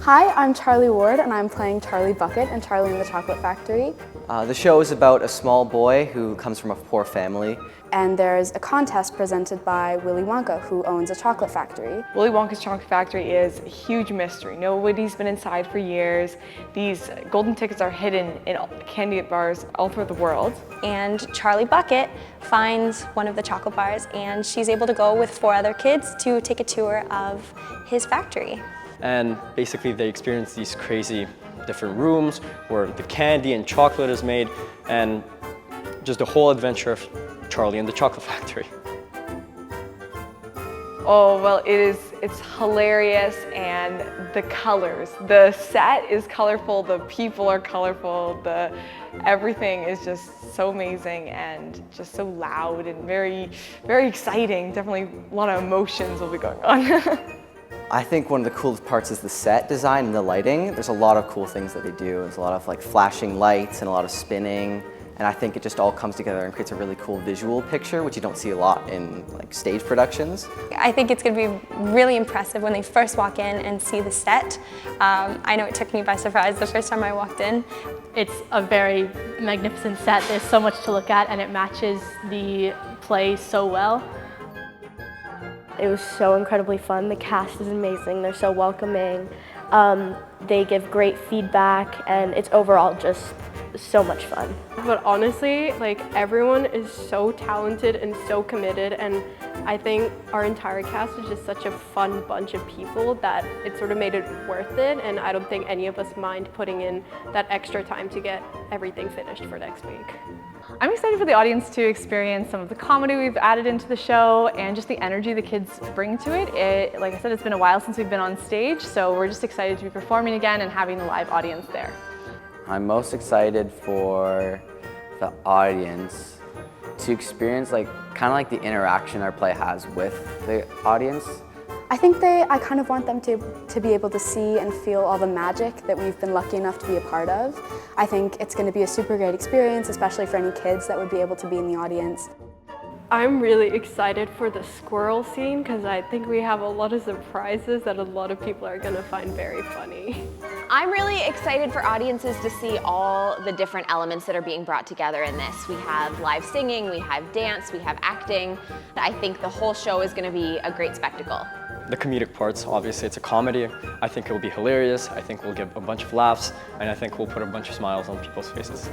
Hi, I'm Charlie Ward and I'm playing Charlie Bucket in Charlie and the Chocolate Factory. The show is about a small boy who comes from a poor family. And there's a contest presented by Willy Wonka, who owns a chocolate factory. Willy Wonka's chocolate factory is a huge mystery. Nobody's been inside for years. These golden tickets are hidden in candy bars all throughout the world. And Charlie Bucket finds one of the chocolate bars and she's able to go with 4 other kids to take a tour of his factory. And basically they experience these crazy different rooms where the candy and chocolate is made, and just the whole adventure of Charlie and the Chocolate Factory. Oh, well, it's hilarious, and the colors. The set is colorful, the people are colorful, everything is just so amazing and just so loud and very, very exciting. Definitely a lot of emotions will be going on. I think one of the coolest parts is the set design and the lighting. There's a lot of cool things that they do. There's a lot of like flashing lights and a lot of spinning. And I think it just all comes together and creates a really cool visual picture, which you don't see a lot in like stage productions. I think it's going to be really impressive when they first walk in and see the set. I know it took me by surprise the first time I walked in. It's a very magnificent set. There's so much to look at and it matches the play so well. It was so incredibly fun. The cast is amazing. They're so welcoming. They give great feedback and it's overall just so much fun. But honestly, like, everyone is so talented and so committed, and I think our entire cast is just such a fun bunch of people that it sort of made it worth it, and I don't think any of us mind putting in that extra time to get everything finished for next week. I'm excited for the audience to experience some of the comedy we've added into the show and just the energy the kids bring to it. Like I said, it's been a while since we've been on stage, so we're just excited to be performing again and having the live audience there. I'm most excited for the audience to experience kind of like the interaction our play has with the audience. I think I kind of want them to be able to see and feel all the magic that we've been lucky enough to be a part of. I think it's going to be a super great experience, especially for any kids that would be able to be in the audience. I'm really excited for the squirrel scene because I think we have a lot of surprises that a lot of people are going to find very funny. I'm really excited for audiences to see all the different elements that are being brought together in this. We have live singing, we have dance, we have acting. I think the whole show is going to be a great spectacle. The comedic parts, obviously it's a comedy. I think it will be hilarious. I think we'll get a bunch of laughs, and I think we'll put a bunch of smiles on people's faces.